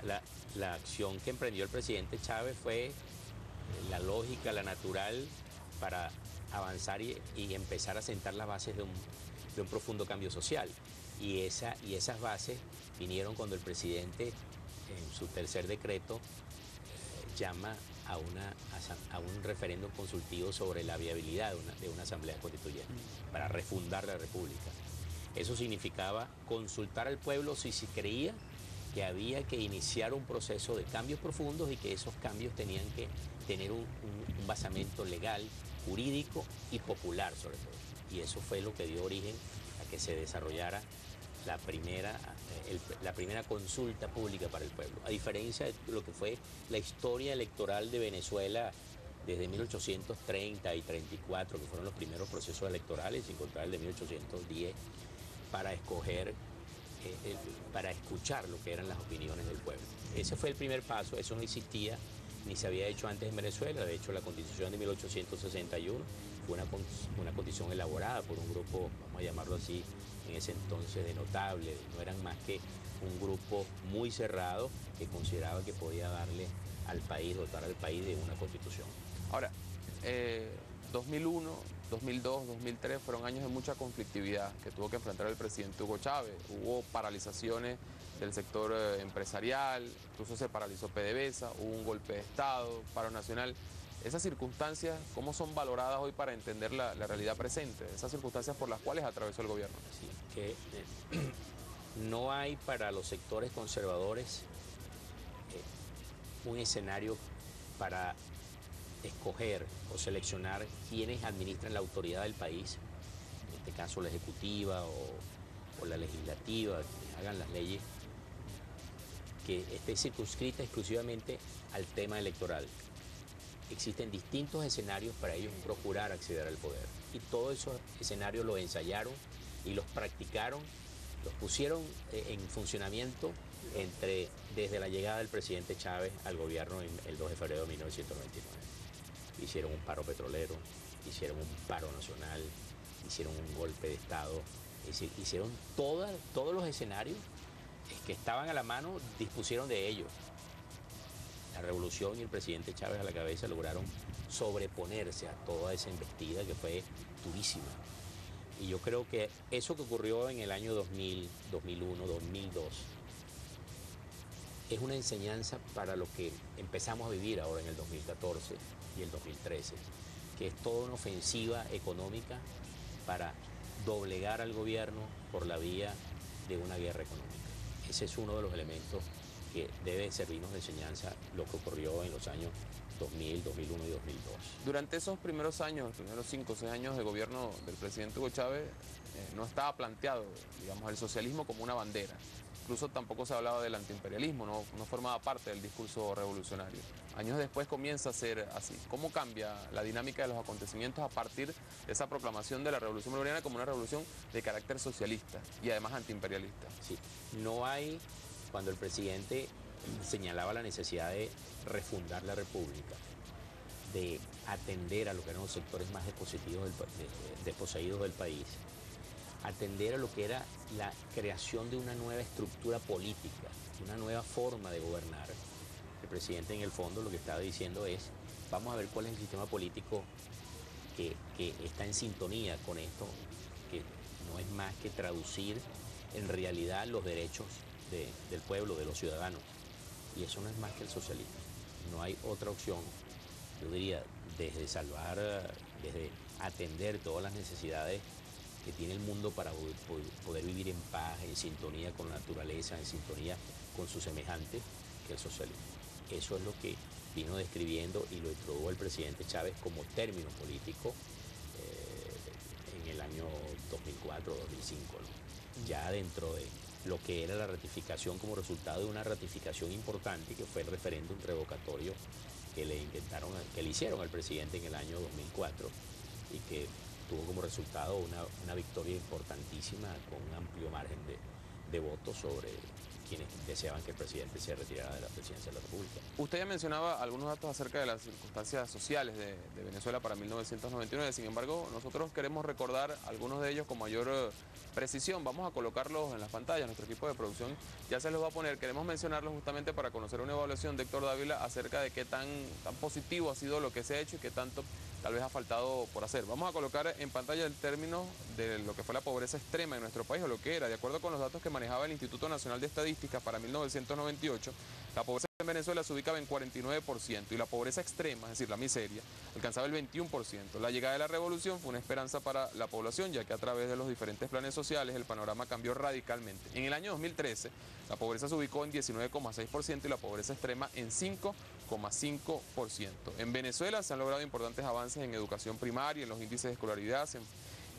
la acción que emprendió el presidente Chávez fue la lógica, la natural para avanzar y empezar a sentar las bases de un profundo cambio social. Y esas bases vinieron cuando el presidente, en su tercer decreto, llama a un referéndum consultivo sobre la viabilidad de una asamblea constituyente para refundar la república. Eso significaba consultar al pueblo si se creía que había que iniciar un proceso de cambios profundos y que esos cambios tenían que tener un basamento legal, jurídico y popular sobre todo. Y eso fue lo que dio origen a que se desarrollara la primera consulta pública para el pueblo. A diferencia de lo que fue la historia electoral de Venezuela desde 1830 y 34, que fueron los primeros procesos electorales, sin contar el de 1810, para escuchar lo que eran las opiniones del pueblo. Ese fue el primer paso, eso no existía ni se había hecho antes en Venezuela. De hecho, la Constitución de 1861 fue una constitución elaborada por un grupo, vamos a llamarlo así, en ese entonces de notables. No eran más que un grupo muy cerrado que consideraba que podía darle al país, dotar al país de una constitución. Ahora, 2001, 2002, 2003 fueron años de mucha conflictividad que tuvo que enfrentar el presidente Hugo Chávez. Hubo paralizaciones del sector empresarial, incluso se paralizó PDVSA, hubo un golpe de Estado, paro nacional. Esas circunstancias, ¿cómo son valoradas hoy para entender la realidad presente? Esas circunstancias por las cuales atravesó el gobierno. Sí, que no hay para los sectores conservadores un escenario para escoger o seleccionar quienes administran la autoridad del país, en este caso la ejecutiva o la legislativa, que hagan las leyes, que esté circunscrita exclusivamente al tema electoral. Existen distintos escenarios para ellos procurar acceder al poder. Y todos esos escenarios los ensayaron y los practicaron, los pusieron en funcionamiento desde la llegada del presidente Chávez al gobierno el 2 de febrero de 1999. Hicieron un paro petrolero, hicieron un paro nacional, hicieron un golpe de Estado, es decir, hicieron todos los escenarios que estaban a la mano, dispusieron de ellos. La revolución y el presidente Chávez a la cabeza lograron sobreponerse a toda esa embestida que fue durísima. Y yo creo que eso que ocurrió en el año 2000, 2001, 2002, es una enseñanza para lo que empezamos a vivir ahora en el 2014 y el 2013, que es toda una ofensiva económica para doblegar al gobierno por la vía de una guerra económica. Ese es uno de los elementos que debe servirnos de enseñanza lo que ocurrió en los años 2000, 2001 y 2002. Durante esos primeros años, los primeros 5 o 6 años de gobierno del presidente Hugo Chávez, no estaba planteado, digamos, el socialismo como una bandera. Incluso tampoco se hablaba del antiimperialismo, no formaba parte del discurso revolucionario. Años después comienza a ser así. ¿Cómo cambia la dinámica de los acontecimientos a partir de esa proclamación de la Revolución Bolivariana como una revolución de carácter socialista y además antiimperialista? Sí, no hay, cuando el presidente señalaba la necesidad de refundar la República, de atender a lo que eran los sectores más desposeídos del país, atender a lo que era la creación de una nueva estructura política, una nueva forma de gobernar. El presidente en el fondo lo que estaba diciendo es, vamos a ver cuál es el sistema político que está en sintonía con esto, que no es más que traducir en realidad los derechos del pueblo, de los ciudadanos. Y eso no es más que el socialismo. No hay otra opción, yo diría, desde atender todas las necesidades que tiene el mundo para poder vivir en paz, en sintonía con la naturaleza, en sintonía con sus semejantes, que el socialismo. Eso es lo que vino describiendo y lo introdujo el presidente Chávez como término político en el año 2004 o 2005, ¿no? Ya dentro de lo que era la ratificación como resultado de una ratificación importante que fue el referéndum revocatorio que le hicieron al presidente en el año 2004 y que tuvo como resultado una victoria importantísima con un amplio margen de votos quienes deseaban que el presidente se retirara de la presidencia de la República. Usted ya mencionaba algunos datos acerca de las circunstancias sociales de Venezuela para 1999, sin embargo, nosotros queremos recordar algunos de ellos con mayor precisión. Vamos a colocarlos en las pantallas, nuestro equipo de producción ya se los va a poner. Queremos mencionarlos justamente para conocer una evaluación de Héctor Dávila acerca de qué tan positivo ha sido lo que se ha hecho y qué tanto tal vez ha faltado por hacer. Vamos a colocar en pantalla el término de lo que fue la pobreza extrema en nuestro país, o lo que era. De acuerdo con los datos que manejaba el Instituto Nacional de Estadística para 1998, la pobreza en Venezuela se ubicaba en 49% y la pobreza extrema, es decir, la miseria, alcanzaba el 21%. La llegada de la revolución fue una esperanza para la población, ya que a través de los diferentes planes sociales el panorama cambió radicalmente. En el año 2013, la pobreza se ubicó en 19,6% y la pobreza extrema en 5,5%. En Venezuela se han logrado importantes avances en educación primaria, en los índices de escolaridad,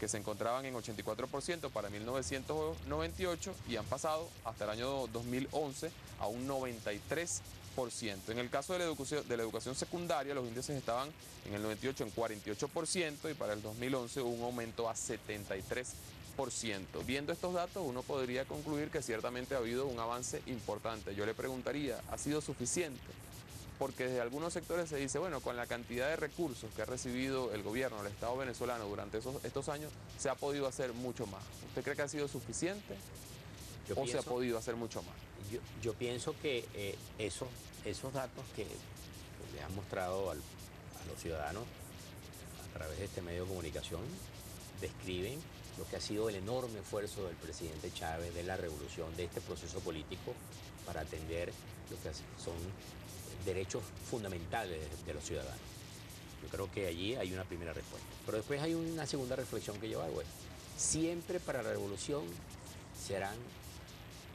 que se encontraban en 84% para 1998 y han pasado hasta el año 2011 a un 93%. En el caso de la educación secundaria, los índices estaban en el 98 en 48% y para el 2011 hubo un aumento a 73%. Viendo estos datos, uno podría concluir que ciertamente ha habido un avance importante. Yo le preguntaría, ¿ha sido suficiente? Porque desde algunos sectores se dice, bueno, con la cantidad de recursos que ha recibido el gobierno, el Estado venezolano durante estos años, se ha podido hacer mucho más. ¿Usted cree que ha sido suficiente se ha podido hacer mucho más? Yo pienso que esos datos que le han mostrado a los ciudadanos a través de este medio de comunicación describen lo que ha sido el enorme esfuerzo del presidente Chávez, de la revolución, de este proceso político para atender lo que son derechos fundamentales de los ciudadanos. Yo creo que allí hay una primera respuesta. Pero después hay una segunda reflexión que yo hago. Siempre para la revolución serán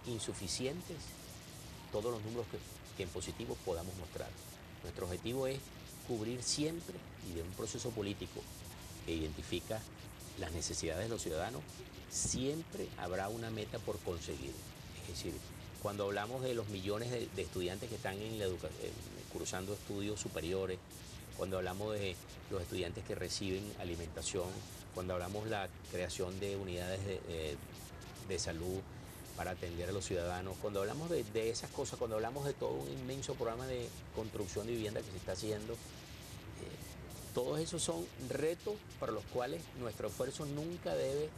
insuficientes todos los números que en positivo podamos mostrar. Nuestro objetivo es cubrir siempre, y de un proceso político que identifica las necesidades de los ciudadanos, siempre habrá una meta por conseguir. Es decir, cuando hablamos de los millones de estudiantes que están cursando estudios superiores, cuando hablamos de los estudiantes que reciben alimentación, cuando hablamos de la creación de unidades de salud para atender a los ciudadanos, cuando hablamos de esas cosas, cuando hablamos de todo un inmenso programa de construcción de vivienda que se está haciendo, todos esos son retos para los cuales nuestro esfuerzo nunca debe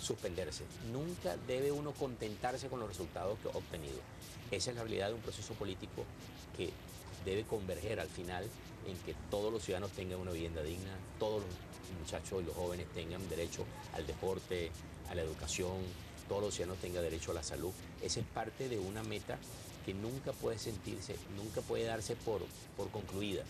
suspenderse. Nunca debe uno contentarse con los resultados que ha obtenido. Esa es la realidad de un proceso político que debe converger al final en que todos los ciudadanos tengan una vivienda digna, todos los muchachos y los jóvenes tengan derecho al deporte, a la educación, todos los ciudadanos tengan derecho a la salud. Esa es parte de una meta que nunca puede sentirse, nunca puede darse por concluida.